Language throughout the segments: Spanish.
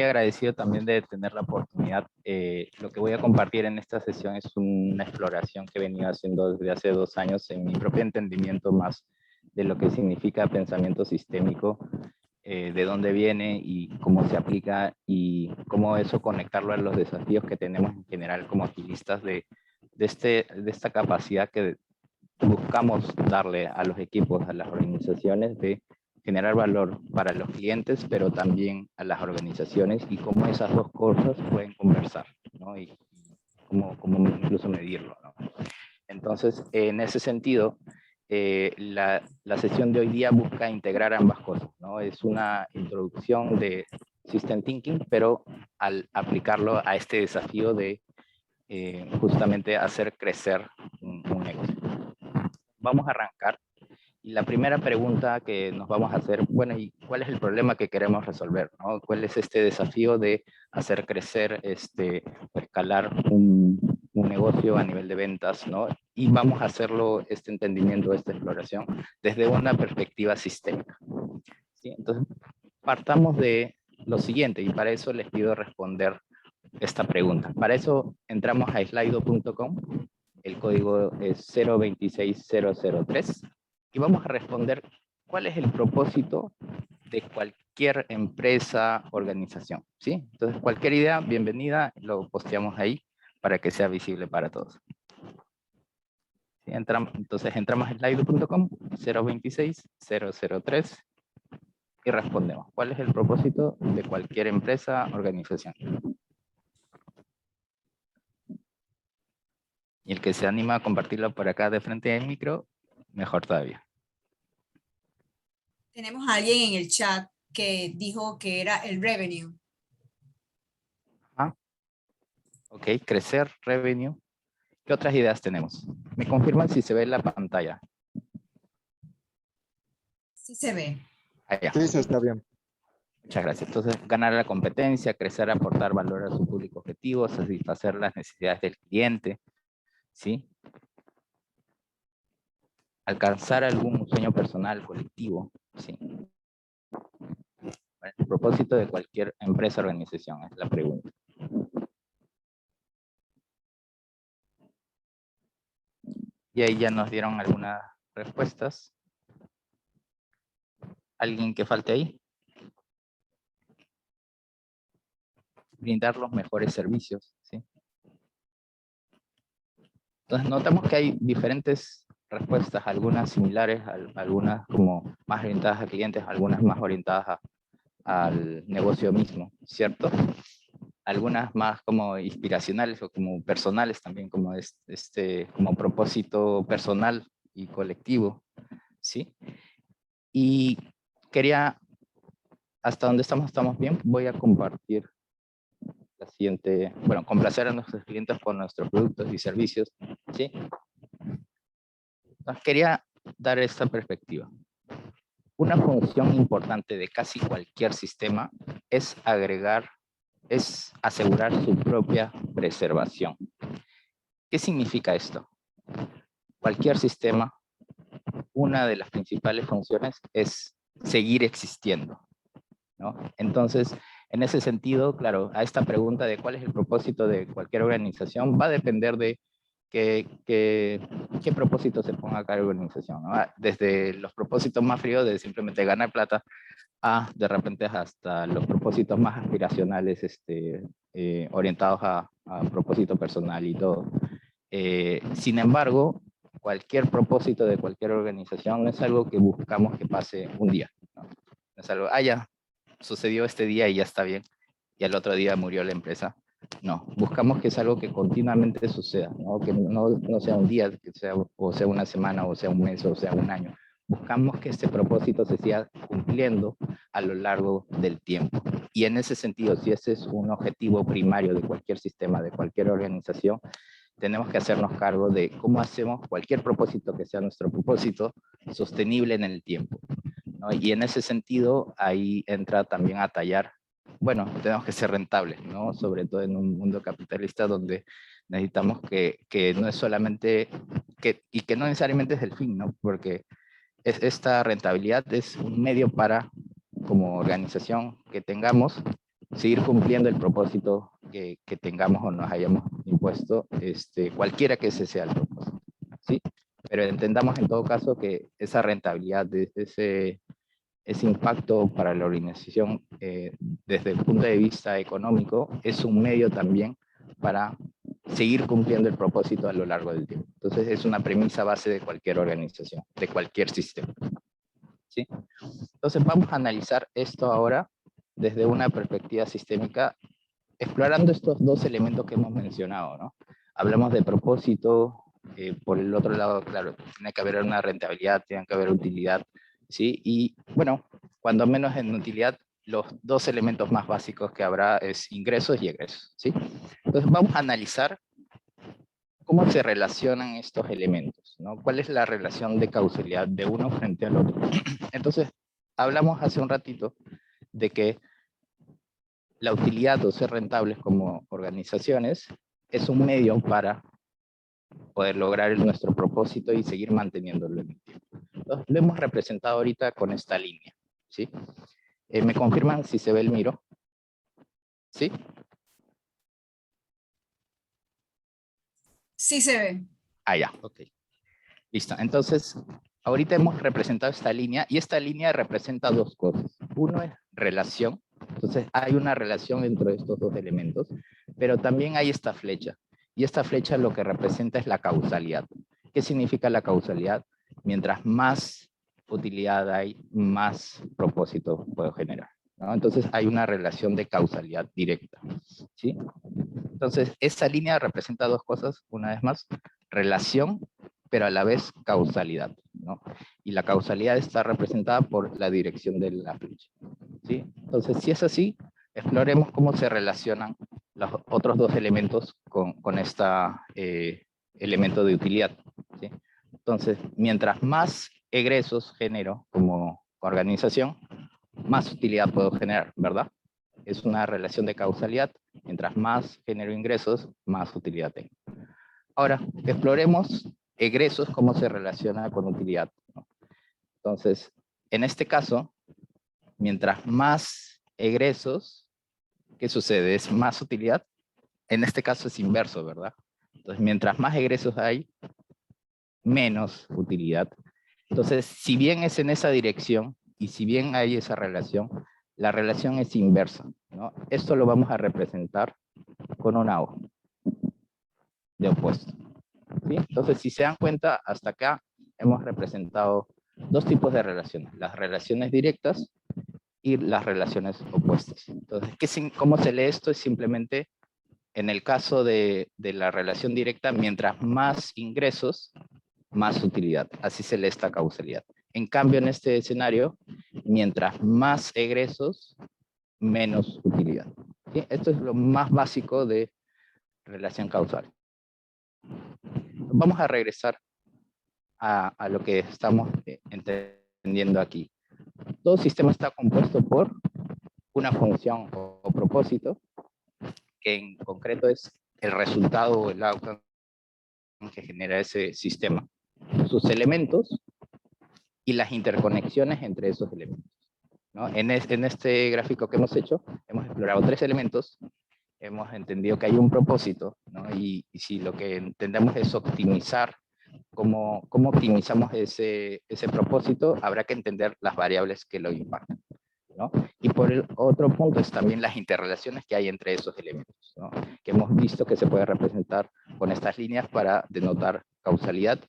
agradecido también de tener la oportunidad. Lo que voy a compartir en esta sesión es una exploración que he venido haciendo desde hace 2 años en mi propio entendimiento más de lo que significa pensamiento sistémico, de dónde viene y cómo se aplica y cómo eso conectarlo a los desafíos que tenemos en general como agilistas de esta capacidad que buscamos darle a los equipos, a las organizaciones, de generar valor para los clientes, pero también a las organizaciones, y cómo esas dos cosas pueden conversar, ¿no? Y cómo incluso medirlo, ¿no? Entonces, en ese sentido, la sesión de hoy día busca integrar ambas cosas, ¿no? Es una introducción de System Thinking, pero al aplicarlo a este desafío de justamente hacer crecer un negocio. Vamos a arrancar. Y la primera pregunta que nos vamos a hacer, bueno, ¿y cuál es el problema que queremos resolver, ¿no? ¿Cuál es este desafío de hacer crecer, escalar un negocio a nivel de ventas, ¿no? Y vamos a hacerlo, este entendimiento, esta exploración, desde una perspectiva sistémica, ¿sí? Entonces, partamos de lo siguiente, y para eso les pido responder esta pregunta. Para eso entramos a slido.com, el código es 026003, y vamos a responder cuál es el propósito de cualquier empresa, organización, ¿sí? Entonces, cualquier idea, bienvenida, lo posteamos ahí para que sea visible para todos. ¿Sí? Entonces, entramos a slido.com, 026003, y respondemos. ¿Cuál es el propósito de cualquier empresa, organización? Y el que se anima a compartirlo por acá de frente del micro, mejor todavía. Tenemos a alguien en el chat que dijo que era el revenue. Ah, ok, crecer, revenue. ¿Qué otras ideas tenemos? ¿Me confirman si se ve la pantalla? Sí se ve. Allá. Sí, se está bien. Muchas gracias. Entonces, ganar la competencia, crecer, aportar valor a su público objetivo, satisfacer las necesidades del cliente, ¿sí? Alcanzar algún sueño personal, colectivo, ¿sí? El propósito de cualquier empresa o organización es la pregunta. Y ahí ya nos dieron algunas respuestas. ¿Alguien que falte ahí? Brindar los mejores servicios, ¿sí? Entonces notamos que hay diferentes respuestas, algunas similares, algunas como más orientadas a clientes, algunas más orientadas al negocio mismo, ¿cierto? Algunas más como inspiracionales o como personales también, como como propósito personal y colectivo, ¿sí? Y quería, hasta donde estamos bien, voy a compartir la siguiente, bueno, complacer a nuestros clientes con nuestros productos y servicios, ¿sí? Entonces, quería dar esta perspectiva. Una función importante de casi cualquier sistema es asegurar su propia preservación. ¿Qué significa esto? Cualquier sistema, una de las principales funciones es seguir existiendo, ¿no? Entonces, en ese sentido, claro, a esta pregunta de cuál es el propósito de cualquier organización va a depender de qué propósito se ponga a cada organización, ¿no? Desde los propósitos más fríos de simplemente ganar plata, a de repente hasta los propósitos más aspiracionales, orientados a propósito personal y todo. Sin embargo, cualquier propósito de cualquier organización no es algo que buscamos que pase un día, ¿no? No es algo, ya, sucedió este día y ya está bien, y al otro día murió la empresa. No, buscamos que es algo que continuamente suceda, ¿no? Que no sea un día, que sea, o sea una semana, o sea un mes, o sea un año. Buscamos que este propósito se siga cumpliendo a lo largo del tiempo. Y en ese sentido, si ese es un objetivo primario de cualquier sistema, de cualquier organización, tenemos que hacernos cargo de cómo hacemos cualquier propósito que sea nuestro propósito sostenible en el tiempo, ¿no? Y en ese sentido, ahí entra también a tallar, bueno, tenemos que ser rentables, ¿no? Sobre todo en un mundo capitalista donde necesitamos que no es solamente, y que no necesariamente es el fin, ¿no? Porque esta rentabilidad es un medio para, como organización que tengamos, seguir cumpliendo el propósito que tengamos o nos hayamos impuesto, cualquiera que ese sea el propósito, ¿sí? Pero entendamos en todo caso que esa rentabilidad, ese impacto para la organización desde el punto de vista económico, es un medio también para seguir cumpliendo el propósito a lo largo del tiempo. Entonces es una premisa base de cualquier organización, de cualquier sistema, ¿sí? Entonces vamos a analizar esto ahora desde una perspectiva sistémica, explorando estos dos elementos que hemos mencionado, ¿no? Hablamos de propósito, por el otro lado, claro, tiene que haber una rentabilidad, tiene que haber utilidad, ¿sí? Y bueno, cuando menos en utilidad, los dos elementos más básicos que habrá es ingresos y egresos, ¿sí? Entonces vamos a analizar cómo se relacionan estos elementos, ¿no? ¿Cuál es la relación de causalidad de uno frente al otro? Entonces, hablamos hace un ratito de que la utilidad o ser rentables como organizaciones es un medio para poder lograr nuestro propósito y seguir manteniéndolo en el tiempo. Entonces, lo hemos representado ahorita con esta línea, ¿sí? ¿Me confirman si se ve el Miro? ¿Sí? Sí se ve. Ah, ya, ok. Listo. Entonces, ahorita hemos representado esta línea y esta línea representa dos cosas. Uno es relación. Entonces, hay una relación entre estos dos elementos, pero también hay esta flecha. Y esta flecha lo que representa es la causalidad. ¿Qué significa la causalidad? Mientras más utilidad hay, más propósito puedo generar, ¿no? Entonces, hay una relación de causalidad directa, ¿sí? Entonces, esta línea representa dos cosas, una vez más, relación, pero a la vez causalidad, ¿no? Y la causalidad está representada por la dirección de la flecha, ¿sí? Entonces, si es así, exploremos cómo se relacionan los otros dos elementos con este elemento de utilidad, ¿sí? Entonces, mientras más egresos genero como organización, más utilidad puedo generar, ¿verdad? Es una relación de causalidad. Mientras más genero ingresos, más utilidad tengo. Ahora, exploremos egresos, cómo se relaciona con utilidad, ¿no? Entonces, en este caso, mientras más egresos, ¿qué sucede? Es más utilidad. En este caso es inverso, ¿verdad? Entonces, mientras más egresos hay, menos utilidad. Entonces, si bien es en esa dirección y si bien hay esa relación, la relación es inversa, ¿no? Esto lo vamos a representar con una hoja de opuesto, ¿sí? Entonces, si se dan cuenta, hasta acá hemos representado dos tipos de relaciones, las relaciones directas y las relaciones opuestas. Entonces, ¿cómo se lee esto? Es simplemente, en el caso de la relación directa, mientras más ingresos, más utilidad. Así se lee esta causalidad. En cambio, en este escenario, mientras más egresos, menos utilidad, ¿sí? Esto es lo más básico de relación causal. Vamos a regresar a lo que estamos entendiendo aquí. Todo sistema está compuesto por una función o propósito, que en concreto es el resultado o el outcome que genera ese sistema, sus elementos y las interconexiones entre esos elementos, ¿no? En este gráfico que hemos hecho, hemos explorado tres elementos, hemos entendido que hay un propósito, ¿no? Y si lo que entendemos es optimizar, cómo optimizamos ese propósito, habrá que entender las variables que lo impactan, ¿no? Y por el otro punto es también las interrelaciones que hay entre esos elementos, ¿no? Que hemos visto que se puede representar con estas líneas para denotar causalidad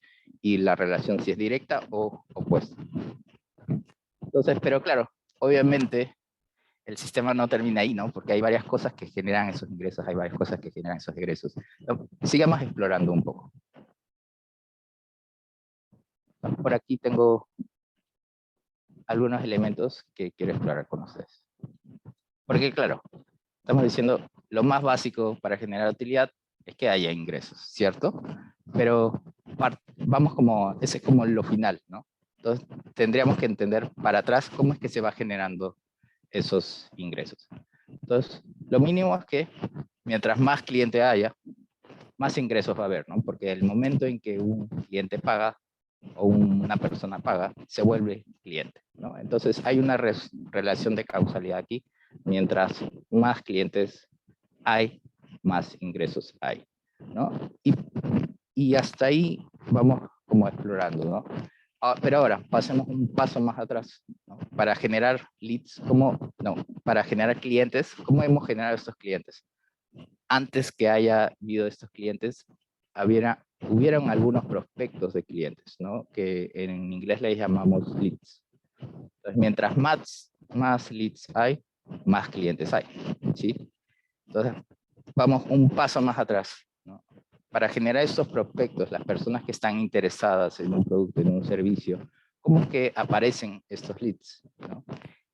y la relación si es directa o opuesta. Entonces, pero claro, obviamente el sistema no termina ahí, ¿no? Porque hay varias cosas que generan esos ingresos, hay varias cosas que generan esos egresos. Entonces, sigamos explorando un poco. Por aquí tengo algunos elementos que quiero explorar con ustedes. Porque claro, estamos diciendo lo más básico para generar utilidad es que haya ingresos, ¿cierto? Pero vamos como, ese es como lo final, ¿no? Entonces tendríamos que entender para atrás cómo es que se va generando esos ingresos. Entonces, lo mínimo es que mientras más cliente haya, más ingresos va a haber, ¿no? Porque el momento en que un cliente paga o una persona paga, se vuelve cliente, ¿no? Entonces hay una relación de causalidad aquí. Mientras más clientes hay, más ingresos hay, ¿no? Y hasta ahí vamos como explorando, ¿no? Pero ahora, pasemos un paso más atrás, ¿no? Para generar leads, para generar clientes, ¿cómo hemos generado estos clientes? Antes que haya habido estos clientes, hubieron algunos prospectos de clientes, ¿no? Que en inglés les llamamos leads. Entonces, mientras más leads hay, más clientes hay, ¿sí? Entonces, vamos un paso más atrás, ¿no? Para generar estos prospectos, las personas que están interesadas en un producto, en un servicio, ¿cómo es que aparecen estos leads, ¿no?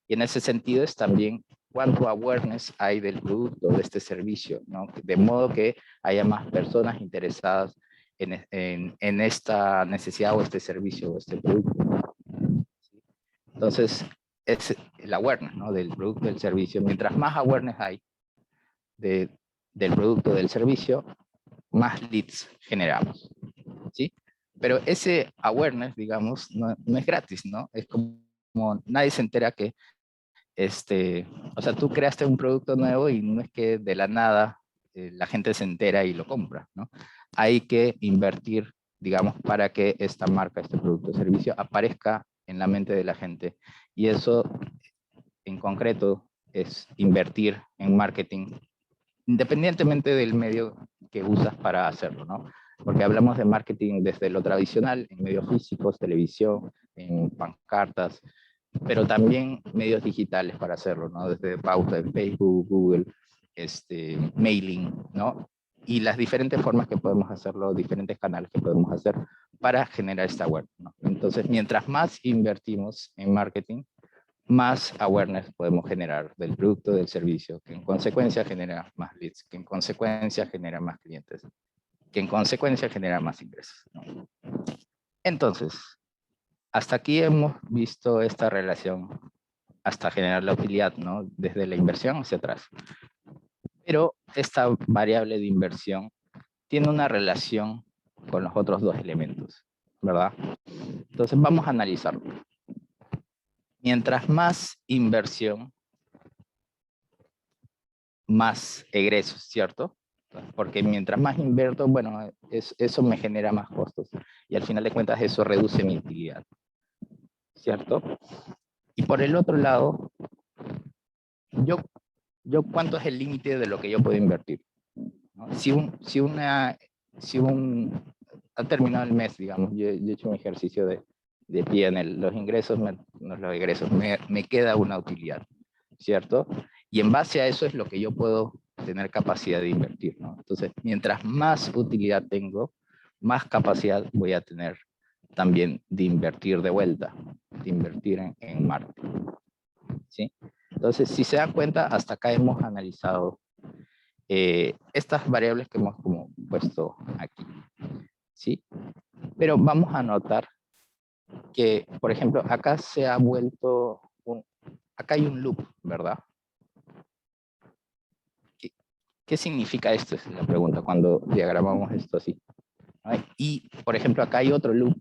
Y en ese sentido es también cuánto awareness hay del producto, de este servicio, ¿no? De modo que haya más personas interesadas en esta necesidad o este servicio o este producto. Entonces, es el awareness, ¿no? Del producto, del servicio. Mientras más awareness hay del producto, del servicio, más leads generamos, ¿sí? Pero ese awareness, digamos, no es gratis, ¿no? Es como nadie se entera que, o sea, tú creaste un producto nuevo y no es que de la nada la gente se entera y lo compra, ¿no? Hay que invertir, digamos, para que esta marca, este producto o servicio aparezca en la mente de la gente. Y eso, en concreto, es invertir en marketing independientemente del medio que usas para hacerlo, ¿no? Porque hablamos de marketing desde lo tradicional, en medios físicos, televisión, en pancartas, pero también medios digitales para hacerlo, ¿no? Desde pauta en Facebook, Google, mailing, ¿no? Y las diferentes formas que podemos hacerlo, diferentes canales que podemos hacer para generar esta web, ¿no? Entonces, mientras más invertimos en marketing, más awareness podemos generar del producto, del servicio, que en consecuencia genera más leads, que en consecuencia genera más clientes, que en consecuencia genera más ingresos, ¿no? Entonces, hasta aquí hemos visto esta relación hasta generar la utilidad, ¿no? Desde la inversión hacia atrás. Pero esta variable de inversión tiene una relación con los otros dos elementos, ¿verdad? Entonces vamos a analizarlo. Mientras más inversión, más egresos, ¿cierto? Porque mientras más invierto, bueno, eso me genera más costos. Y al final de cuentas eso reduce mi utilidad, ¿cierto? Y por el otro lado, yo ¿cuánto es el límite de lo que yo puedo invertir? ¿No? Ha terminado el mes, digamos, yo he hecho un ejercicio de pie en los ingresos, me queda una utilidad, ¿cierto? Y en base a eso es lo que yo puedo tener capacidad de invertir, ¿no? Entonces, mientras más utilidad tengo, más capacidad voy a tener también de invertir de vuelta, de invertir en marketing, ¿sí? Entonces, si se dan cuenta, hasta acá hemos analizado estas variables que hemos como puesto aquí, ¿sí? Pero vamos a notar que, por ejemplo, acá se ha vuelto, acá hay un loop, ¿verdad? ¿Qué significa esto? Es la pregunta cuando diagramamos esto así. ¿No? Y, por ejemplo, acá hay otro loop,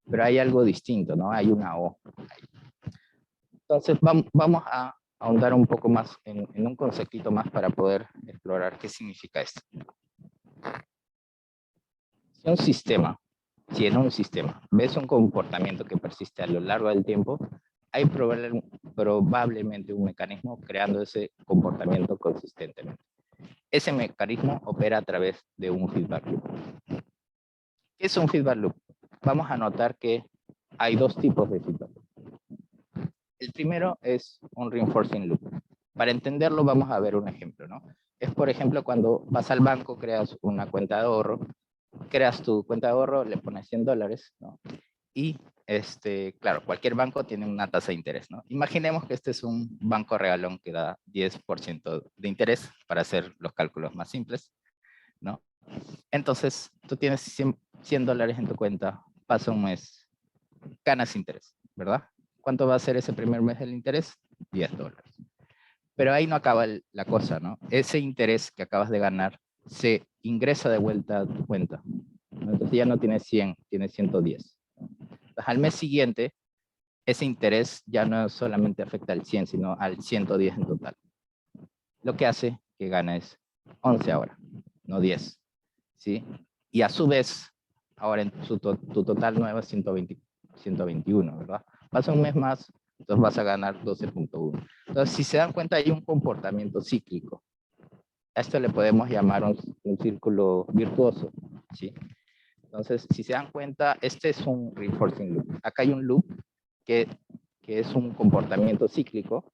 pero hay algo distinto, ¿no? Hay una O. Entonces, vamos a ahondar un poco más en un conceptito más para poder explorar qué significa esto. Si en un sistema ves un comportamiento que persiste a lo largo del tiempo, hay probablemente un mecanismo creando ese comportamiento consistentemente. Ese mecanismo opera a través de un feedback loop. ¿Qué es un feedback loop? Vamos a notar que hay dos tipos de feedback loop. El primero es un reinforcing loop. Para entenderlo vamos a ver un ejemplo, ¿no? Es, por ejemplo, cuando vas al banco, creas una cuenta de ahorro, creas tu cuenta de ahorro, le pones $100, ¿no? Y, claro, cualquier banco tiene una tasa de interés, ¿no? Imaginemos que este es un banco regalón que da 10% de interés, para hacer los cálculos más simples, ¿no? Entonces, tú tienes $100 en tu cuenta, pasa un mes, ganas interés, ¿verdad? ¿Cuánto va a ser ese primer mes el interés? $10. Pero ahí no acaba la cosa, ¿no? Ese interés que acabas de ganar se ingresa de vuelta a tu cuenta, ¿no? Entonces ya no tienes 100, tienes 110. Entonces, al mes siguiente, ese interés ya no solamente afecta al 100, sino al 110 en total. lo que hace que gane es 11 ahora, no 10, ¿sí? Y a su vez, ahora en tu total nuevo es 121, ¿verdad? Pasa un mes más, entonces vas a ganar 12.1. Entonces, si se dan cuenta, hay un comportamiento cíclico. A esto le podemos llamar un círculo virtuoso, ¿sí? Entonces, si se dan cuenta, este es un reinforcing loop. Acá hay un loop que es un comportamiento cíclico.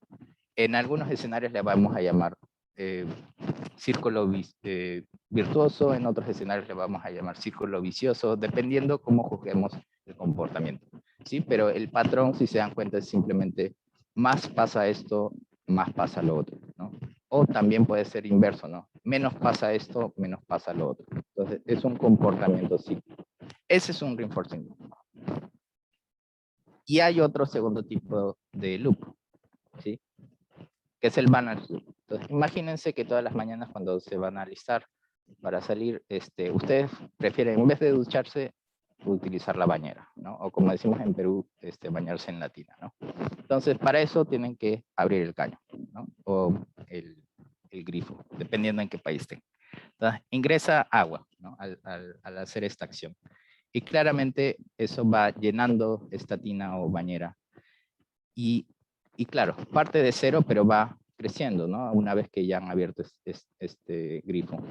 En algunos escenarios le vamos a llamar círculo virtuoso, en otros escenarios le vamos a llamar círculo vicioso, dependiendo cómo juzguemos el comportamiento, ¿sí? Pero el patrón, si se dan cuenta, es simplemente más pasa esto, más pasa lo otro, ¿no? O también puede ser inverso, ¿no? Menos pasa esto, menos pasa lo otro. Entonces, es un comportamiento cíclico. Ese es un reinforcing loop. Y hay otro segundo tipo de loop, ¿sí? Que es el balance loop. Entonces, imagínense que todas las mañanas cuando se van a alistar para salir, ustedes prefieren, en vez de ducharse, utilizar la bañera, ¿no? O como decimos en Perú, bañarse en la tina, ¿no? Entonces, para eso tienen que abrir el caño, ¿no? O el grifo, dependiendo en qué país estén. Entonces, ingresa agua, ¿no? Al hacer esta acción. Y claramente eso va llenando esta tina o bañera. Y claro, parte de cero, pero va creciendo, ¿no? Una vez que ya han abierto este grifo.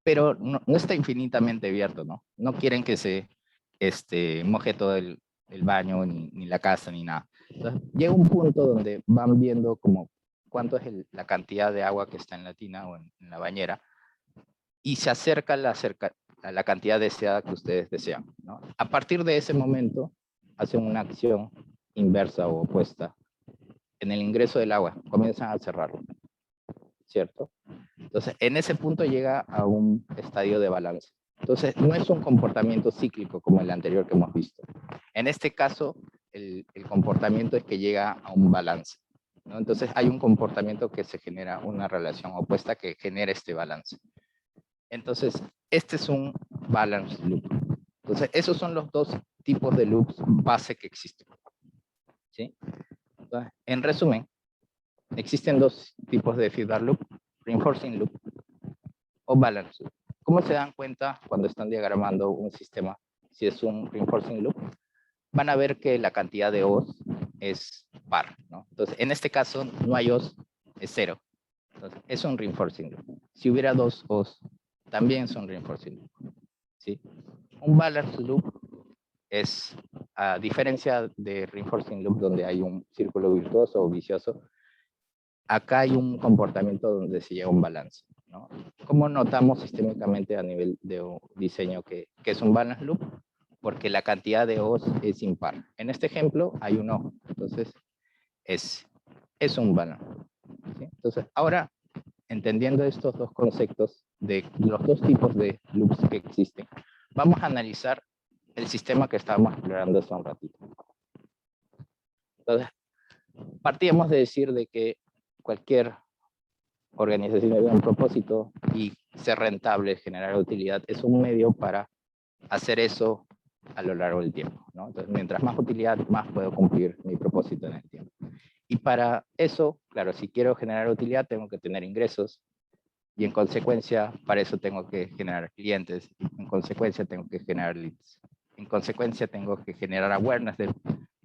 Pero no está infinitamente abierto, ¿no? No quieren que se moje todo el baño, ni la casa, ni nada. Entonces, llega un punto donde van viendo como cuánto es la cantidad de agua que está en la tina o en la bañera, y se acerca a la cantidad deseada que ustedes desean, ¿no? A partir de ese momento, hacen una acción inversa o opuesta. En el ingreso del agua, comienzan a cerrarlo, ¿cierto? Entonces, en ese punto llega a un estadio de balance. Entonces, no es un comportamiento cíclico como el anterior que hemos visto. En este caso, el comportamiento es que llega a un balance, ¿no? Entonces, hay un comportamiento que se genera una relación opuesta que genera este balance. Entonces, este es un balance loop. Entonces, esos son los dos tipos de loops base que existen, ¿sí? Entonces, en resumen, existen dos tipos de feedback loop, reinforcing loop o balance loop. ¿Cómo se dan cuenta cuando están diagramando un sistema si es un reinforcing loop? Van a ver que la cantidad de O's es par, ¿no? Entonces, en este caso, no hay O's, es cero. Entonces, es un reinforcing loop. Si hubiera dos O's, también es un reinforcing loop, ¿sí? Un balance loop es, a diferencia de reinforcing loop donde hay un círculo virtuoso o vicioso, acá hay un comportamiento donde se llega a un balance, ¿no? ¿Cómo notamos sistémicamente a nivel de diseño que es un balance loop? Porque la cantidad de O's es impar. En este ejemplo hay un O, entonces es un balance loop, ¿sí? Entonces, ahora, entendiendo estos dos conceptos de los dos tipos de loops que existen, vamos a analizar el sistema que estábamos explorando hace un ratito. Entonces, partíamos de decir de que cualquier organización tiene un propósito y ser rentable, generar utilidad, es un medio para hacer eso a lo largo del tiempo, ¿no? Entonces, mientras más utilidad, más puedo cumplir mi propósito en el tiempo. Y para eso, claro, si quiero generar utilidad, tengo que tener ingresos, y en consecuencia, para eso tengo que generar clientes, en consecuencia tengo que generar leads, en consecuencia tengo que generar awareness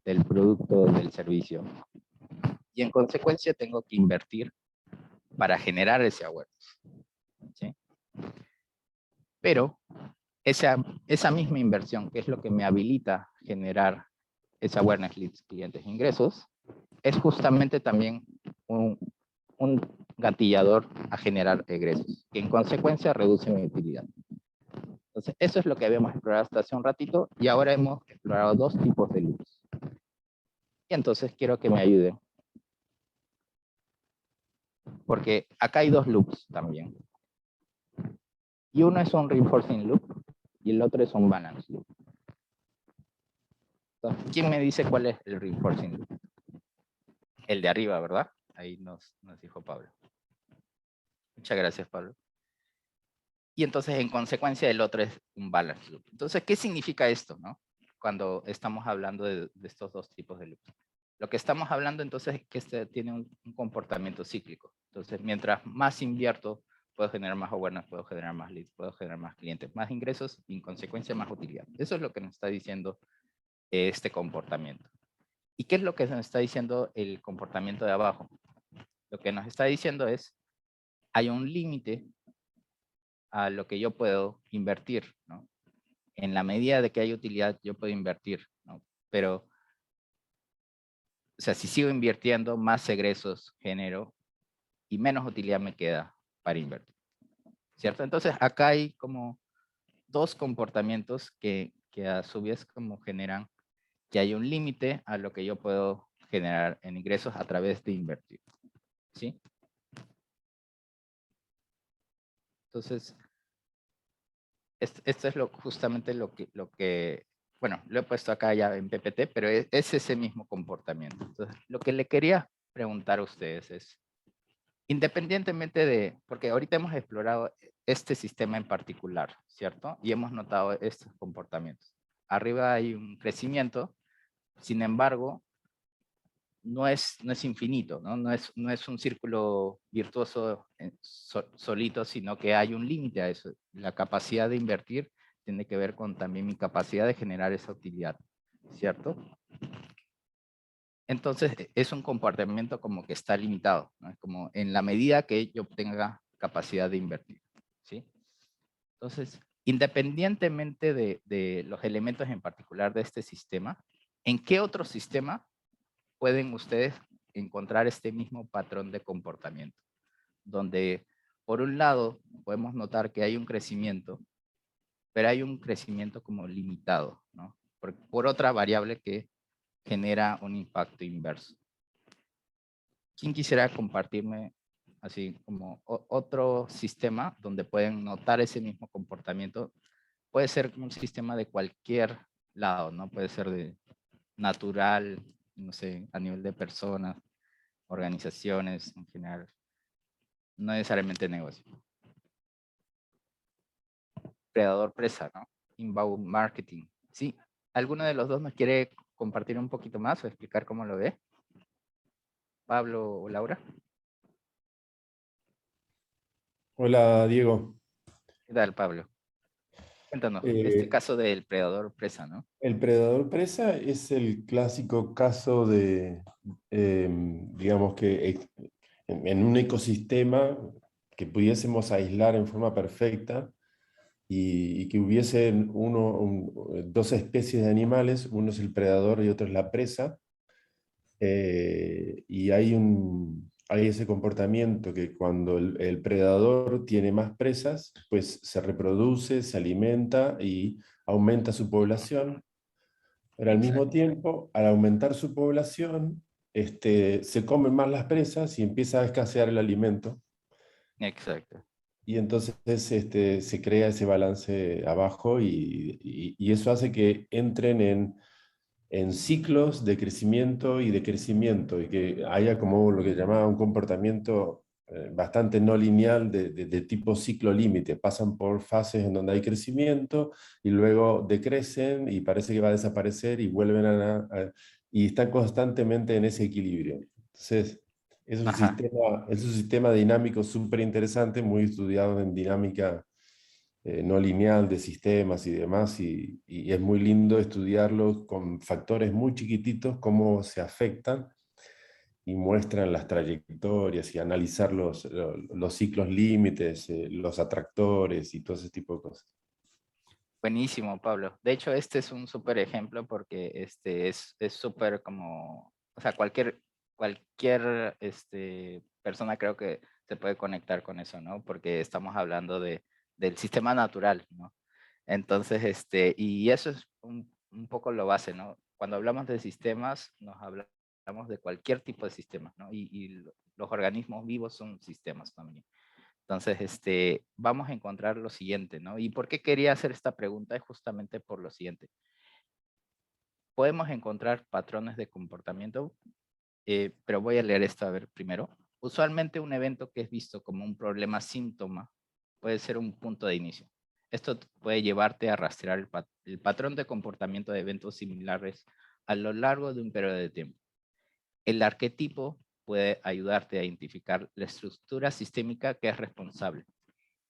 del producto, del servicio, y en consecuencia tengo que invertir para generar ese awareness, ¿sí? Pero esa misma inversión, que es lo que me habilita generar ese awareness, leads, clientes, ingresos, es justamente también un gatillador a generar egresos, que en consecuencia reduce mi utilidad. Entonces, eso es lo que habíamos explorado hasta hace un ratito, y ahora hemos explorado dos tipos de loops. Y entonces quiero que me ayuden, porque acá hay dos loops también. Y uno es un reinforcing loop, y el otro es un balance loop. Entonces, ¿quién me dice cuál es el reinforcing loop? El de arriba, ¿verdad? Ahí nos dijo Pablo. Muchas gracias, Pablo. Y entonces, en consecuencia, el otro es un balance loop. Entonces, ¿qué significa esto, no? Cuando estamos hablando de estos dos tipos de loops. Lo que estamos hablando entonces es que este tiene un comportamiento cíclico. Entonces, mientras más invierto, puedo generar más awareness, puedo generar más leads, puedo generar más clientes, más ingresos y en consecuencia más utilidad. Eso es lo que nos está diciendo este comportamiento. ¿Y qué es lo que nos está diciendo el comportamiento de abajo? Lo que nos está diciendo es, hay un límite a lo que yo puedo invertir, ¿no? En la medida de que hay utilidad, yo puedo invertir, ¿no? Pero, o sea, si sigo invirtiendo, más egresos genero y menos utilidad me queda para invertir, ¿cierto? Entonces, acá hay como dos comportamientos que a su vez como generan que hay un límite a lo que yo puedo generar en ingresos a través de invertir, ¿sí? Entonces, esto es justamente lo que, bueno, lo he puesto acá ya en PPT, pero es ese mismo comportamiento. Entonces, lo que le quería preguntar a ustedes es, independientemente de, porque ahorita hemos explorado este sistema en particular, ¿cierto? Y hemos notado estos comportamientos. Arriba hay un crecimiento, sin embargo, no es infinito, ¿no? No es un círculo virtuoso solito, sino que hay un límite a eso. La capacidad de invertir tiene que ver con también mi capacidad de generar esa utilidad, ¿cierto? Entonces, es un comportamiento como que está limitado, ¿no? Es como en la medida que yo tenga capacidad de invertir, ¿sí? Entonces, independientemente de los elementos en particular de este sistema, ¿en qué otro sistema pueden ustedes encontrar este mismo patrón de comportamiento? Donde, por un lado, podemos notar que hay un crecimiento, pero hay un crecimiento como limitado, ¿no? Por otra variable que genera un impacto inverso. ¿Quién quisiera compartirme así como otro sistema donde pueden notar ese mismo comportamiento? Puede ser un sistema de cualquier lado, ¿no? Puede ser de natural, no sé, a nivel de personas, organizaciones en general, no necesariamente negocio. Predador presa, ¿no? Inbound marketing. ¿Sí? ¿Alguno de los dos nos quiere compartir un poquito más o explicar cómo lo ve? Pablo o Laura. Hola, Diego. ¿Qué tal, Pablo? Cuéntanos, este Eh, caso del predador presa, ¿no? el predador presa es el clásico caso de, digamos que en un ecosistema que pudiésemos aislar en forma perfecta y que hubiesen dos especies de animales, uno es el predador y otro es la presa, y hay ese comportamiento que cuando el predador tiene más presas, pues se reproduce, se alimenta y aumenta su población, pero al mismo Exacto, tiempo, al aumentar su población, se comen más las presas y empieza a escasear el alimento. exacto. Y entonces se crea ese balance abajo y eso hace que entren en ciclos de crecimiento y que haya como lo que llamaba un comportamiento bastante no lineal de tipo ciclo límite. Pasan por fases en donde hay crecimiento y luego decrecen y parece que va a desaparecer y vuelven y están constantemente en ese equilibrio. Entonces, Ajá. es un sistema dinámico súper interesante, muy estudiado en dinámica no lineal de sistemas y demás, y es muy lindo estudiarlos con factores muy chiquititos, cómo se afectan y muestran las trayectorias y analizar los ciclos límites, los atractores y todo ese tipo de cosas. Buenísimo, Pablo. De hecho, este es un súper ejemplo porque este es súper como, o sea, cualquier persona creo que se puede conectar con eso, ¿no? Porque estamos hablando del sistema natural, ¿no? Entonces, y eso es un poco lo base, ¿no? Cuando hablamos de sistemas, hablamos de cualquier tipo de sistema, ¿no? Y los organismos vivos son sistemas también. Entonces, vamos a encontrar lo siguiente, ¿no? ¿Y por qué quería hacer esta pregunta? Es justamente por lo siguiente. Podemos encontrar patrones de comportamiento, pero voy a leer esto a ver primero. Usualmente un evento que es visto como un problema síntoma puede ser un punto de inicio. Esto puede llevarte a rastrear el patrón de comportamiento de eventos similares a lo largo de un periodo de tiempo. el arquetipo puede ayudarte a identificar la estructura sistémica que es responsable.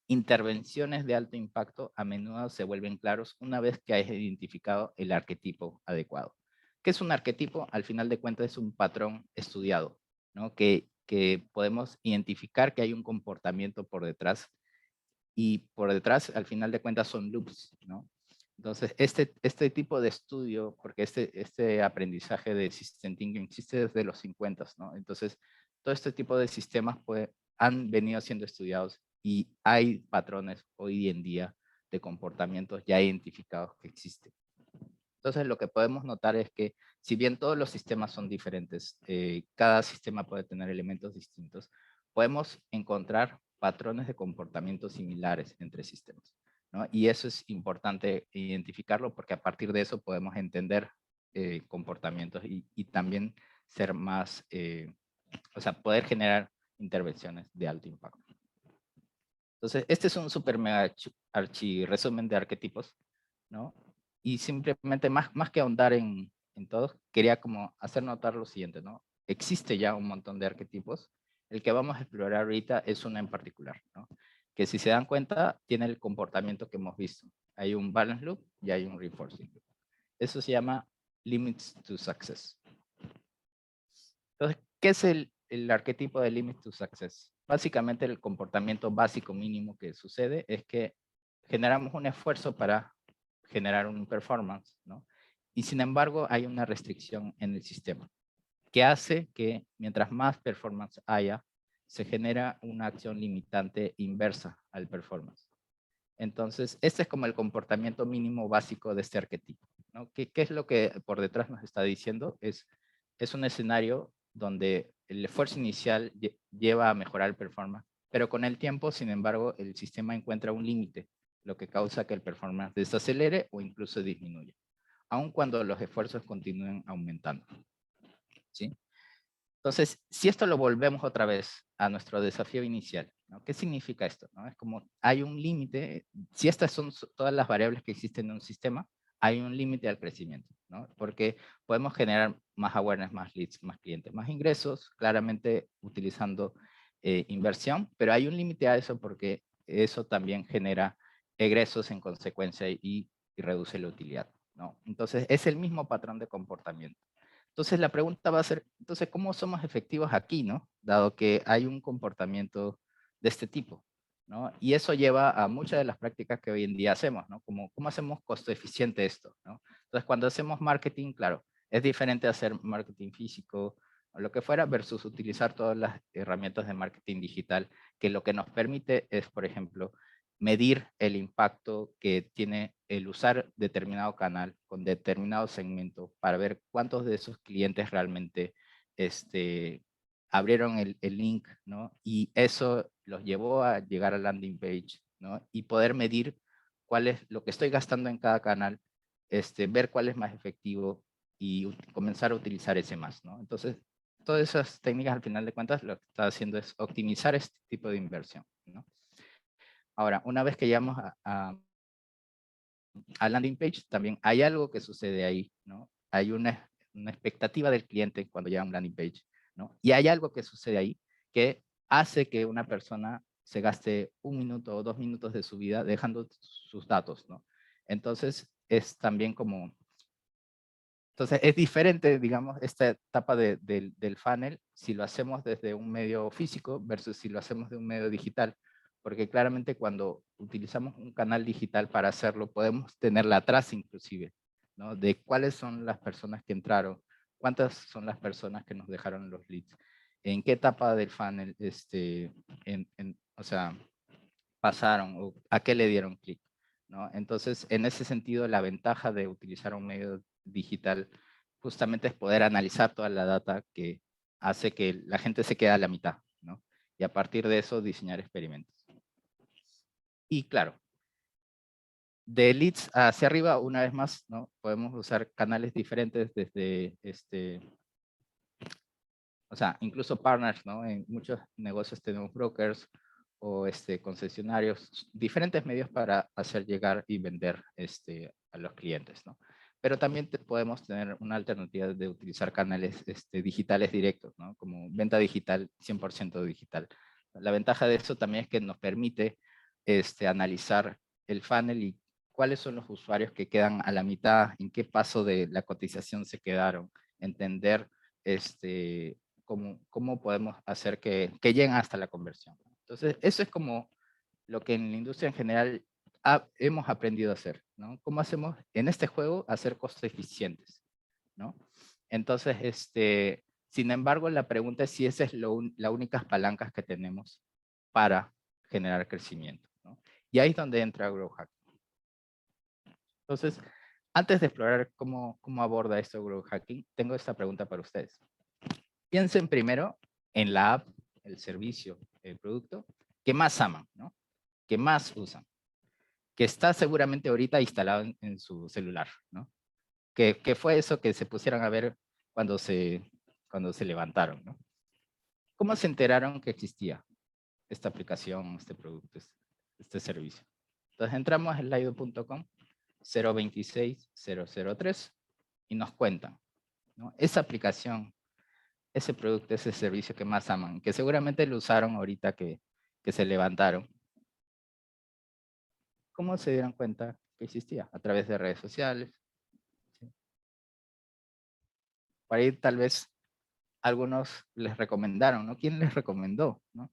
Intervenciones de alto impacto a menudo se vuelven claros una vez que hayas identificado el arquetipo adecuado. ¿Qué es un arquetipo? Al final de cuentas es un patrón estudiado, ¿no? Que podemos identificar que hay un comportamiento por detrás, y por detrás al final de cuentas son loops, ¿no? Entonces, este tipo de estudio, porque este aprendizaje de System Thinking existe desde los 50, ¿no? Entonces, todo este tipo de sistemas han venido siendo estudiados y hay patrones hoy en día de comportamientos ya identificados que existen. Entonces, lo que podemos notar es que si bien todos los sistemas son diferentes, cada sistema puede tener elementos distintos, podemos encontrar patrones de comportamiento similares entre sistemas, ¿no? Y eso es importante identificarlo porque a partir de eso podemos entender comportamientos y también ser más, o sea, poder generar intervenciones de alto impacto. Entonces, este es un super mega resumen de arquetipos, ¿no? Y simplemente más que ahondar en todos, quería como hacer notar lo siguiente, ¿no? Existe ya un montón de arquetipos. El que vamos a explorar ahorita es uno en particular, ¿no? Que si se dan cuenta, tiene el comportamiento que hemos visto. Hay un balance loop y hay un reinforcing loop. Eso se llama limits to success. Entonces, ¿qué es el arquetipo de limit to success? Básicamente el comportamiento básico mínimo que sucede es que generamos un esfuerzo para generar un performance, ¿no? Y sin embargo hay una restricción en el sistema que hace que mientras más performance haya, se genera una acción limitante inversa al performance. Entonces, este es como el comportamiento mínimo básico de este arquetipo, ¿no? ¿Qué es lo que por detrás nos está diciendo? Es un escenario donde el esfuerzo inicial lleva a mejorar el performance, pero con el tiempo, sin embargo, el sistema encuentra un límite, lo que causa que el performance desacelere o incluso disminuya, aun cuando los esfuerzos continúen aumentando, ¿sí? Entonces, si esto lo volvemos otra vez a nuestro desafío inicial, ¿no? ¿Qué significa esto? ¿No? Es como hay un límite, si estas son todas las variables que existen en un sistema, hay un límite al crecimiento, ¿no? Porque podemos generar más awareness, más leads, más clientes, más ingresos, claramente utilizando inversión, pero hay un límite a eso porque eso también genera egresos en consecuencia y reduce la utilidad, ¿no? Entonces, es el mismo patrón de comportamiento. Entonces la pregunta va a ser, entonces, ¿cómo somos efectivos aquí, no? Dado que hay un comportamiento de este tipo, ¿no? Y eso lleva a muchas de las prácticas que hoy en día hacemos, ¿no? Como, ¿cómo hacemos costo eficiente esto, no? Entonces, cuando hacemos marketing, claro, es diferente hacer marketing físico o lo que fuera versus utilizar todas las herramientas de marketing digital, que lo que nos permite es, por ejemplo, medir el impacto que tiene el usar determinado canal con determinado segmento para ver cuántos de esos clientes realmente abrieron el link, ¿no? Y eso los llevó a llegar a landing page, ¿no? Y poder medir cuál es lo que estoy gastando en cada canal, ver cuál es más efectivo y comenzar a utilizar ese más, ¿no? Entonces, todas esas técnicas al final de cuentas lo que está haciendo es optimizar este tipo de inversión, ¿no? Ahora, una vez que llegamos a landing page, también hay algo que sucede ahí, ¿no? Hay una expectativa del cliente cuando llega a un landing page, ¿no? Y hay algo que sucede ahí que hace que una persona se gaste 1 minuto o 2 minutos de su vida dejando sus datos, ¿no? Entonces, es también como... Entonces, es diferente, digamos, esta etapa del funnel si lo hacemos desde un medio físico versus si lo hacemos de un medio digital. Porque claramente cuando utilizamos un canal digital para hacerlo, podemos tenerla atrás inclusive, ¿no? De cuáles son las personas que entraron, cuántas son las personas que nos dejaron los leads, en qué etapa del funnel, o sea, pasaron o a qué le dieron clic, ¿no? Entonces, en ese sentido, la ventaja de utilizar un medio digital justamente es poder analizar toda la data que hace que la gente se quede a la mitad, ¿no? Y a partir de eso diseñar experimentos. Y claro, de leads hacia arriba, una vez más, ¿no? Podemos usar canales diferentes desde, o sea, incluso partners, ¿no? En muchos negocios tenemos brokers o concesionarios, diferentes medios para hacer llegar y vender a los clientes, ¿no? pero también podemos tener una alternativa de utilizar canales digitales directos, ¿no? Como venta digital, 100% digital. La ventaja de eso también es que nos permite analizar el funnel y cuáles son los usuarios que quedan a la mitad, en qué paso de la cotización se quedaron, entender cómo podemos hacer que lleguen hasta la conversión. Entonces, eso es como lo que en la industria en general hemos aprendido a hacer, ¿no? ¿Cómo hacemos en este juego hacer costos eficientes, ¿no? Entonces, sin embargo, la pregunta es si esa es la única palancas que tenemos para generar crecimiento, ¿no? Y ahí es donde entra Growth Hacking. Entonces, antes de explorar cómo aborda esto Growth Hacking, tengo esta pregunta para ustedes. Piensen primero en la app, el servicio, el producto que más aman, ¿no? Que más usan, que está seguramente ahorita instalado en su celular, ¿no? Que fue eso que se pusieron a ver cuando se levantaron, ¿no? ¿Cómo se enteraron que existía esta aplicación, este producto, este servicio? Entonces entramos en lido.com 026003 y nos cuentan, ¿no? Esa aplicación, ese producto, ese servicio que más aman, que seguramente lo usaron ahorita que se levantaron. ¿Cómo se dieron cuenta que existía? A través de redes sociales. ¿Sí? Por ahí tal vez algunos les recomendaron, ¿no? ¿Quién les recomendó, no?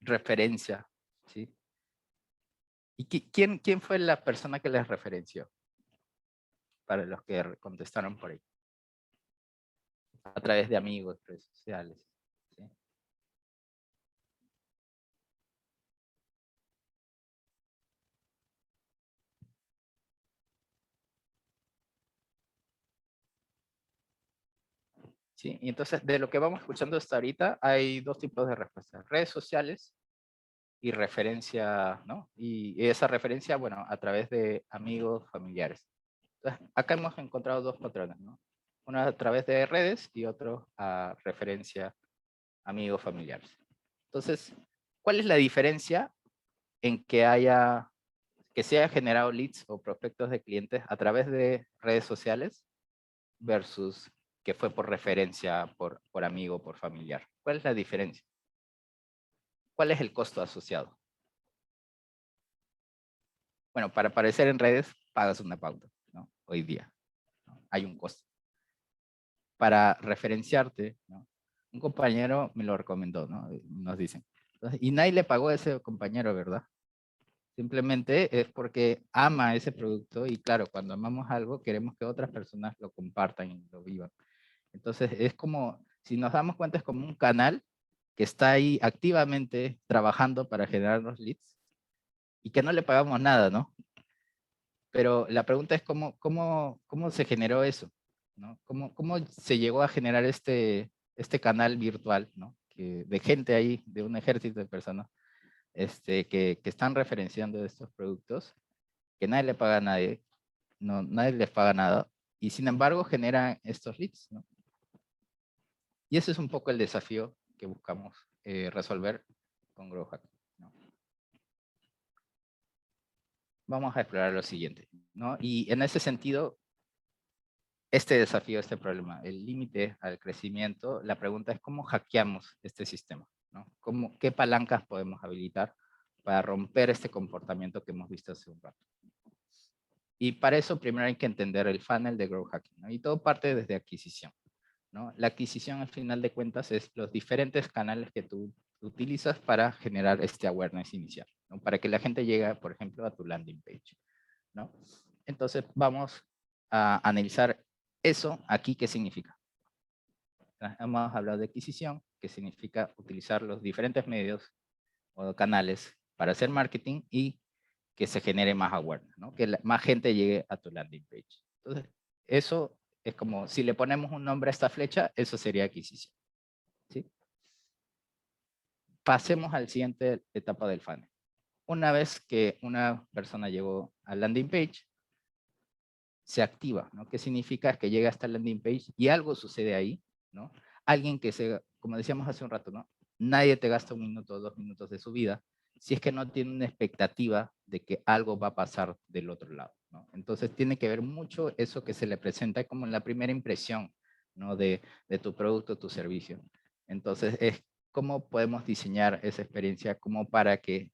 Referencia, ¿sí? ¿Y quién fue la persona que les referenció? Para los que contestaron por ahí. A través de amigos, redes sociales. ¿Sí? ¿Sí? Y entonces, de lo que vamos escuchando hasta ahorita, hay dos tipos de respuestas. Redes sociales y referencia, ¿no? Y esa referencia, bueno, a través de amigos, familiares. Entonces, acá hemos encontrado dos patrones, ¿no? Uno a través de redes y otro a referencia amigos, familiares. Entonces, ¿cuál es la diferencia en que se haya generado leads o prospectos de clientes a través de redes sociales versus que fue por referencia, por amigo, por familiar? ¿Cuál es la diferencia? ¿Cuál es el costo asociado? Bueno, para aparecer en redes pagas una pauta, ¿no? Hoy día, ¿no? Hay un costo. Para referenciarte, ¿no? Un compañero me lo recomendó, ¿no? Nos dicen. Entonces, y nadie le pagó a ese compañero, ¿verdad? Simplemente es porque ama ese producto y claro, cuando amamos algo queremos que otras personas lo compartan y lo vivan. Entonces es como, si nos damos cuenta, es como un canal que está ahí activamente trabajando para generar los leads y que no le pagamos nada, ¿no? Pero la pregunta es cómo se generó eso, ¿no? ¿Cómo se llegó a generar este canal virtual, ¿no? De gente ahí, de un ejército de personas que están referenciando estos productos, que nadie le paga a nadie, no, nadie les paga nada, y sin embargo generan estos leads, ¿no? Y ese es un poco el desafío que buscamos resolver con Growth Hack, ¿no? Vamos a explorar lo siguiente, ¿no? Y en ese sentido, este desafío, este problema, el límite al crecimiento, la pregunta es cómo hackeamos este sistema, ¿no? ¿Qué palancas podemos habilitar para romper este comportamiento que hemos visto hace un rato? Y para eso primero hay que entender el funnel de Growth Hacking, ¿no? Y todo parte desde adquisición, ¿no? La adquisición al final de cuentas es los diferentes canales que tú utilizas para generar este awareness inicial, ¿no? Para que la gente llegue, por ejemplo, a tu landing page, ¿no? Entonces vamos a analizar eso aquí, ¿qué significa? Hemos hablado de adquisición, que significa utilizar los diferentes medios o canales para hacer marketing y que se genere más awareness, ¿no? Que más gente llegue a tu landing page. Entonces, eso es como, si le ponemos un nombre a esta flecha, eso sería adquisición, ¿sí? Pasemos a la siguiente etapa del funnel. Una vez que una persona llegó al landing page, se activa, ¿no? ¿Qué significa? Es que llega hasta el landing page y algo sucede ahí, ¿no? Alguien que como decíamos hace un rato, ¿no? Nadie te gasta 1 minuto o 2 minutos de su vida si es que no tiene una expectativa de que algo va a pasar del otro lado, ¿no? Entonces tiene que ver mucho eso que se le presenta como la primera impresión, ¿no? de tu producto, tu servicio. Entonces es cómo podemos diseñar esa experiencia como para que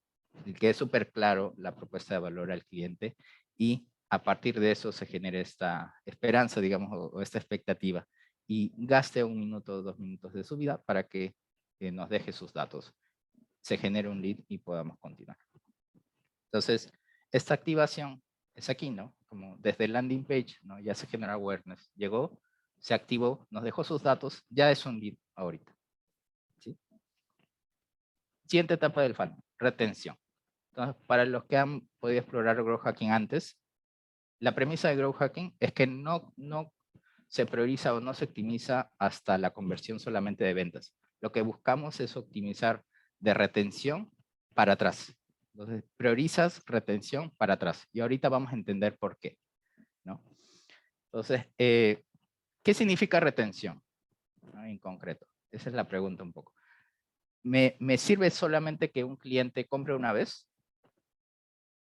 quede súper claro la propuesta de valor al cliente y a partir de eso se genere esta esperanza, digamos, o esta expectativa y gaste 1 minuto o 2 minutos de su vida para que nos deje sus datos, se genere un lead y podamos continuar. Entonces, esta activación es aquí, ¿no? Como desde el landing page, ¿no? Ya se genera awareness. Llegó, se activó, nos dejó sus datos, ya es un lead ahorita. ¿Sí? Siguiente etapa del funnel, retención. Entonces, para los que han podido explorar Growth Hacking antes, la premisa de Growth Hacking es que no se prioriza o no se optimiza hasta la conversión solamente de ventas. Lo que buscamos es optimizar de retención para atrás. Entonces, priorizas retención para atrás. Y ahorita vamos a entender por qué, ¿no? Entonces, ¿qué significa retención, ¿no? En concreto? Esa es la pregunta un poco. ¿Me sirve solamente que un cliente compre una vez?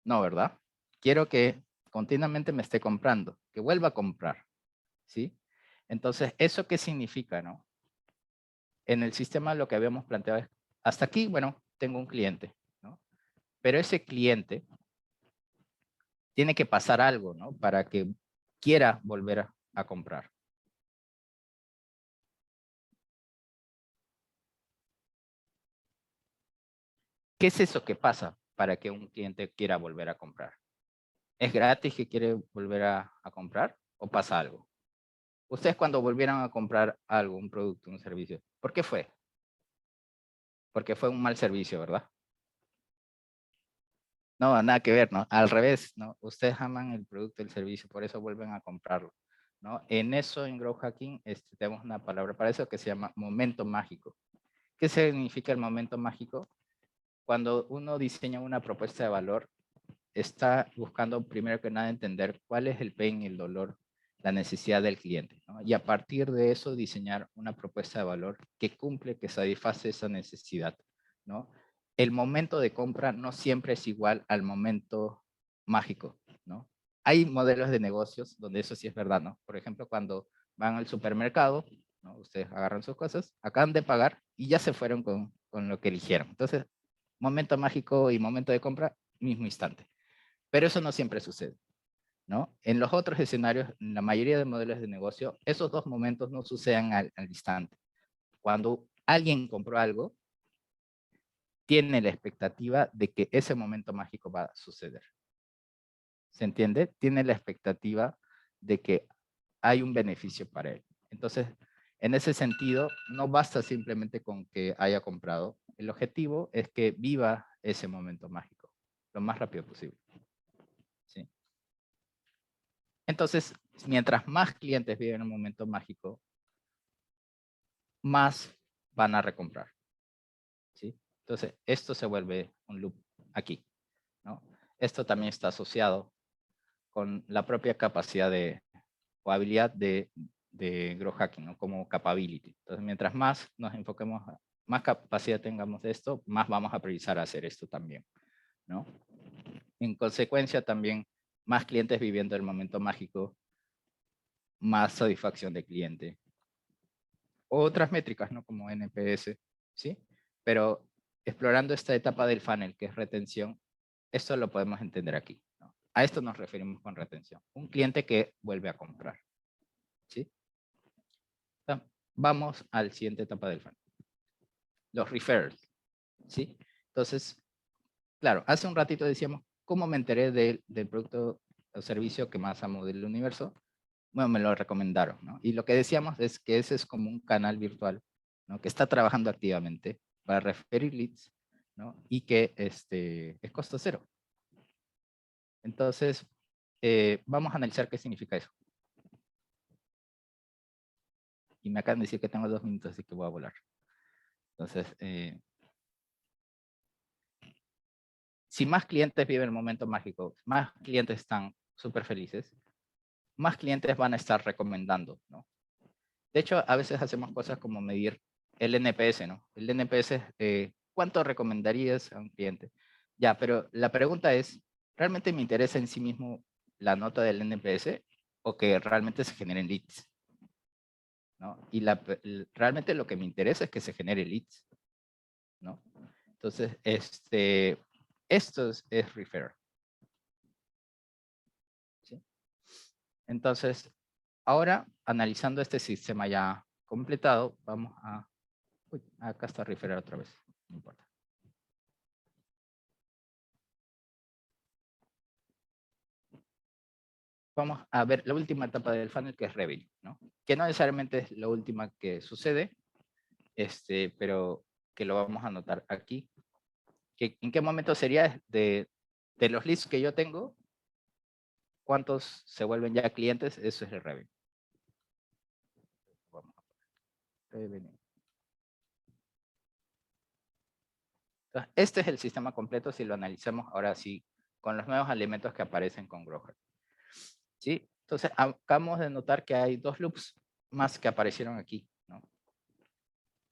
No, ¿verdad? Quiero que continuamente me esté comprando, que vuelva a comprar, ¿sí? Entonces, ¿eso qué significa, no? En el sistema lo que habíamos planteado es, hasta aquí, bueno, tengo un cliente, ¿no? Pero ese cliente tiene que pasar algo, ¿no? Para que quiera volver a comprar. ¿Qué es eso que pasa para que un cliente quiera volver a comprar? ¿Es gratis que quiere volver a comprar o pasa algo? Ustedes cuando volvieron a comprar algo, un producto, un servicio, ¿por qué fue? Porque fue un mal servicio, ¿verdad? No, nada que ver, ¿no? Al revés, ¿no? Ustedes aman el producto, el servicio, por eso vuelven a comprarlo, ¿no? En eso, en Growth Hacking, tenemos una palabra para eso que se llama momento mágico. ¿Qué significa el momento mágico? Cuando uno diseña una propuesta de valor, está buscando primero que nada entender cuál es el pain, el dolor, la necesidad del cliente, ¿no? Y a partir de eso diseñar una propuesta de valor que cumple, que satisface esa necesidad, ¿no? El momento de compra no siempre es igual al momento mágico, ¿no? Hay modelos de negocios donde eso sí es verdad, ¿no? Por ejemplo, cuando van al supermercado, ¿no? Ustedes agarran sus cosas, acaban de pagar y ya se fueron con lo que eligieron. Entonces, momento mágico y momento de compra, mismo instante. Pero eso no siempre sucede, ¿no? En los otros escenarios, en la mayoría de modelos de negocio, esos dos momentos no suceden al instante. Cuando alguien compró algo, tiene la expectativa de que ese momento mágico va a suceder. ¿Se entiende? Tiene la expectativa de que hay un beneficio para él. Entonces, en ese sentido, no basta simplemente con que haya comprado. El objetivo es que viva ese momento mágico lo más rápido posible. ¿Sí? Entonces, mientras más clientes viven el momento mágico, más van a recomprar. ¿Sí? Entonces, esto se vuelve un loop aquí, ¿no? Esto también está asociado con la propia capacidad o habilidad de Growth Hacking, ¿no? Como capability. Entonces, mientras más nos enfoquemos, más capacidad tengamos de esto, más vamos a priorizar hacer esto también, ¿no? En consecuencia, también más clientes viviendo el momento mágico, más satisfacción de cliente. Otras métricas, ¿no? Como NPS, ¿sí? Pero explorando esta etapa del funnel, que es retención, esto lo podemos entender aquí, ¿no? A esto nos referimos con retención. Un cliente que vuelve a comprar, ¿sí? Entonces, vamos al siguiente etapa del funnel. Los referrals, ¿sí? Entonces, claro, hace un ratito decíamos, ¿cómo me enteré del producto o servicio que más amo del universo? Bueno, me lo recomendaron, ¿no? Y lo que decíamos es que ese es como un canal virtual, ¿no? Que está trabajando activamente para referir leads, ¿no? Y que es costo cero. Entonces, vamos a analizar qué significa eso. Y me acaban de decir que tengo 2 minutos, así que voy a volar. Entonces, si más clientes viven el momento mágico, más clientes están súper felices, más clientes van a estar recomendando, ¿no? De hecho, a veces hacemos cosas como medir el NPS, ¿no? El NPS es ¿cuánto recomendarías a un cliente? Ya, pero la pregunta es, ¿realmente me interesa en sí mismo la nota del NPS o que realmente se generen leads? ¿No? Y realmente lo que me interesa es que se genere leads, ¿no? Entonces, esto es refer. ¿Sí? Entonces, ahora, analizando este sistema ya completado, vamos a... Uy, acá está refer otra vez, no importa. Vamos a ver la última etapa del funnel, que es revenue, ¿no? Que no necesariamente es la última que sucede, pero que lo vamos a anotar aquí. ¿En qué momento sería de los leads que yo tengo? ¿Cuántos se vuelven ya clientes? Eso es el revenue. Vamos a poner revenue. Entonces, este es el sistema completo si lo analizamos ahora sí con los nuevos elementos que aparecen con Groher. ¿Sí? Entonces, acabamos de notar que hay dos loops más que aparecieron aquí, ¿no?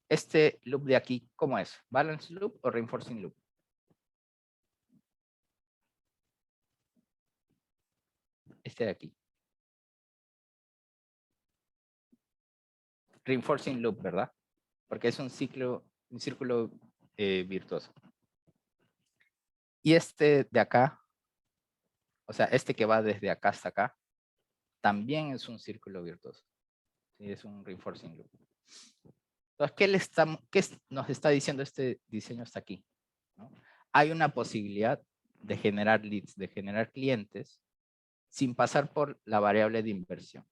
Este loop de aquí, ¿cómo es? ¿Balance loop o reinforcing loop? Este de aquí. Reinforcing loop, ¿verdad? Porque es un círculo virtuoso. Y este de acá, o sea, este que va desde acá hasta acá, también es un círculo virtuoso. ¿Sí? Es un reinforcing loop. Entonces, ¿qué nos está diciendo este diseño hasta aquí? ¿No? Hay una posibilidad de generar leads, de generar clientes, sin pasar por la variable de inversión,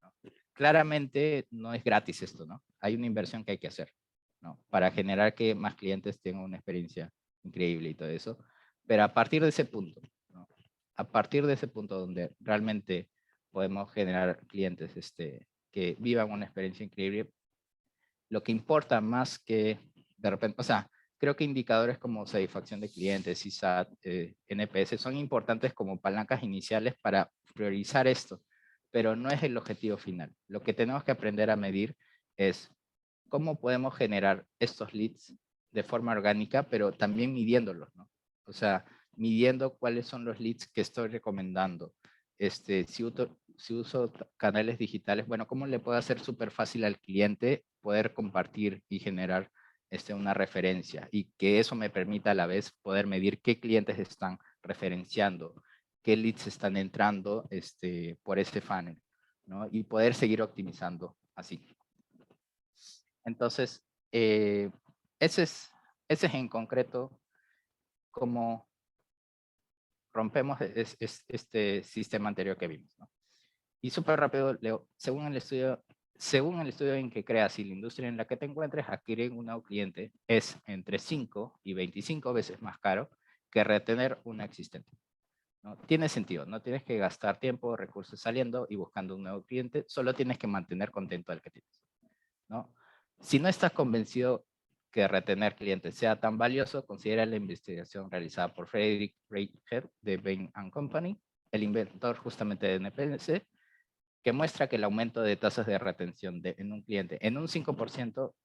¿no? Claramente no es gratis esto, ¿no? Hay una inversión que hay que hacer, ¿no? Para generar que más clientes tengan una experiencia increíble y todo eso. Pero a partir de ese punto, ¿no? A partir de ese punto donde realmente podemos generar clientes que vivan una experiencia increíble, lo que importa más que de repente, o sea, creo que indicadores como satisfacción de clientes, CSAT, NPS son importantes como palancas iniciales para priorizar esto, pero no es el objetivo final. Lo que tenemos que aprender a medir es cómo podemos generar estos leads de forma orgánica, pero también midiéndolos, ¿no? O sea, midiendo cuáles son los leads que estoy recomendando. Si uso canales digitales, bueno, ¿cómo le puedo hacer súper fácil al cliente poder compartir y generar una referencia? Y que eso me permita a la vez poder medir qué clientes están referenciando, qué leads están entrando por ese funnel, ¿no? Y poder seguir optimizando así. Entonces, ese es en concreto cómo rompemos este sistema anterior que vimos, ¿no? Y súper rápido, Leo, según el estudio en que creas y la industria en la que te encuentres, adquirir un nuevo cliente es entre 5 y 25 veces más caro que retener una existente, ¿no? Tiene sentido, no tienes que gastar tiempo, recursos saliendo y buscando un nuevo cliente, solo tienes que mantener contento al que tienes, ¿no? Si no estás convencido que retener clientes sea tan valioso, considera la investigación realizada por Frederick Whitehead de Bain & Company, el inventor justamente de NPS, que muestra que el aumento de tasas de retención en un cliente en un 5%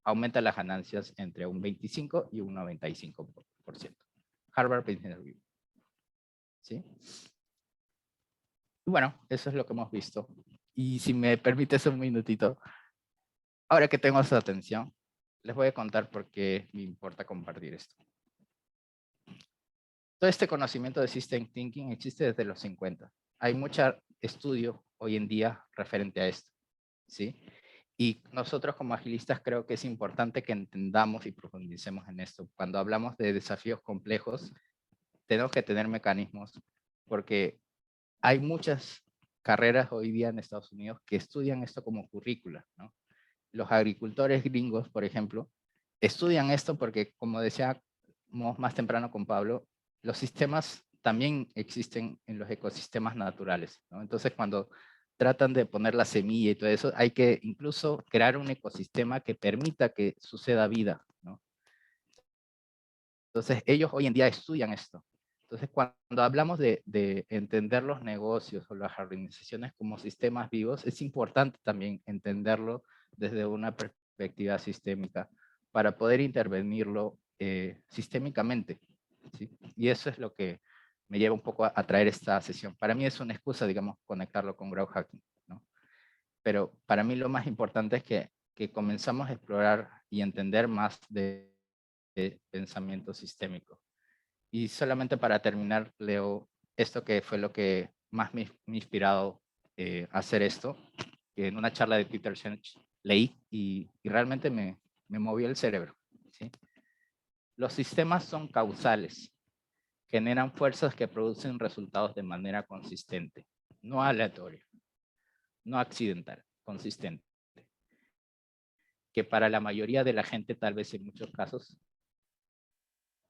aumenta las ganancias entre un 25 y un 95%. Harvard Business Review. ¿Sí? Y bueno, eso es lo que hemos visto. Y si me permites un minutito, ahora que tengo su atención, les voy a contar por qué me importa compartir esto. Todo este conocimiento de System Thinking existe desde los 50. Hay mucho estudio hoy en día referente a esto, ¿sí? Y nosotros como agilistas creo que es importante que entendamos y profundicemos en esto. Cuando hablamos de desafíos complejos, tenemos que tener mecanismos, porque hay muchas carreras hoy día en Estados Unidos que estudian esto como currícula, ¿no? Los agricultores gringos, por ejemplo, estudian esto porque, como decíamos más temprano con Pablo, los sistemas también existen en los ecosistemas naturales, ¿no? Entonces, cuando tratan de poner la semilla y todo eso, hay que incluso crear un ecosistema que permita que suceda vida, ¿no? Entonces, ellos hoy en día estudian esto. Entonces, cuando hablamos de entender los negocios o las organizaciones como sistemas vivos, es importante también entenderlo desde una perspectiva sistémica para poder intervenirlo sistémicamente, ¿sí? Y eso es lo que me lleva un poco a traer esta sesión. Para mí es una excusa, digamos, conectarlo con growth hacking, ¿no? Pero para mí lo más importante es que comenzamos a explorar y entender más de pensamiento sistémico. Y solamente para terminar, leo esto que fue lo que más me ha inspirado a hacer esto, que en una charla de Peter Senge leí y realmente me movió el cerebro, ¿sí? Los sistemas son causales, generan fuerzas que producen resultados de manera consistente, no aleatoria, no accidental, consistente, que para la mayoría de la gente, tal vez en muchos casos,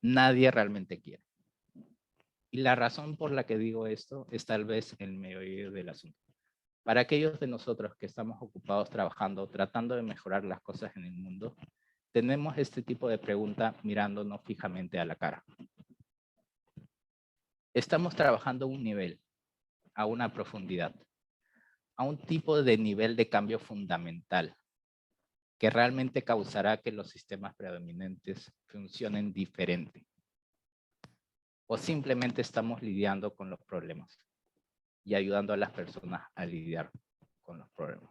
nadie realmente quiere. Y la razón por la que digo esto es tal vez el meollo del asunto. Para aquellos de nosotros que estamos ocupados trabajando, tratando de mejorar las cosas en el mundo, tenemos este tipo de pregunta mirándonos fijamente a la cara. Estamos trabajando a un nivel, a una profundidad, a un tipo de nivel de cambio fundamental que realmente causará que los sistemas predominantes funcionen diferente. O simplemente estamos lidiando con los problemas y ayudando a las personas a lidiar con los problemas.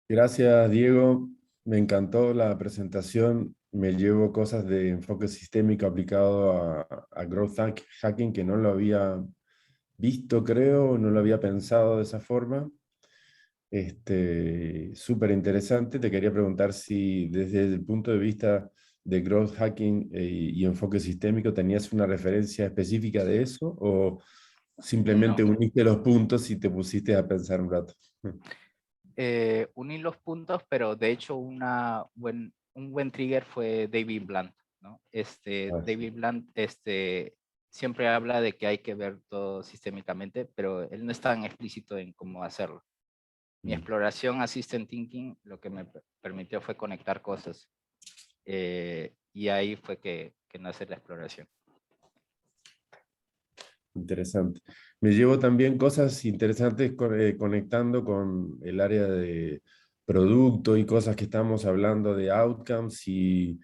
Gracias, Diego. Me encantó la presentación. Me llevo cosas de enfoque sistémico aplicado a growth hacking que no lo había visto, creo, no lo había pensado de esa forma. Súper interesante. Te quería preguntar si desde el punto de vista de growth hacking y enfoque sistémico tenías una referencia específica de eso o simplemente No. uniste los puntos y te pusiste a pensar un rato. Uní los puntos, pero de hecho un buen trigger fue David Blunt, ¿no? David Blunt siempre habla de que hay que ver todo sistémicamente, pero él no es tan explícito en cómo hacerlo. Mi exploración Assistant Thinking lo que me permitió fue conectar cosas. Y ahí fue que nace la exploración. Interesante. Me llevo también cosas interesantes conectando con el área de producto y cosas que estamos hablando de outcomes y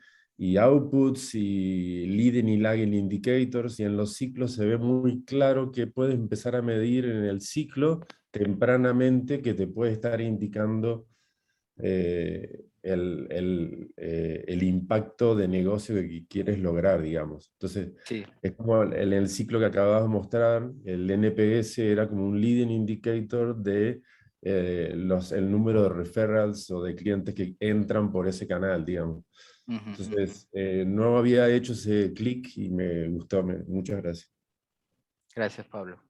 outputs y leading y lagging indicators, y en los ciclos se ve muy claro que puedes empezar a medir en el ciclo tempranamente que te puede estar indicando el impacto de negocio que quieres lograr, digamos. Entonces, Sí. es como en el ciclo que acabas de mostrar, el NPS era como un leading indicator de el número de referrals o de clientes que entran por ese canal, digamos. Entonces, no había hecho ese clic y me gustó. Muchas gracias. Gracias, Pablo.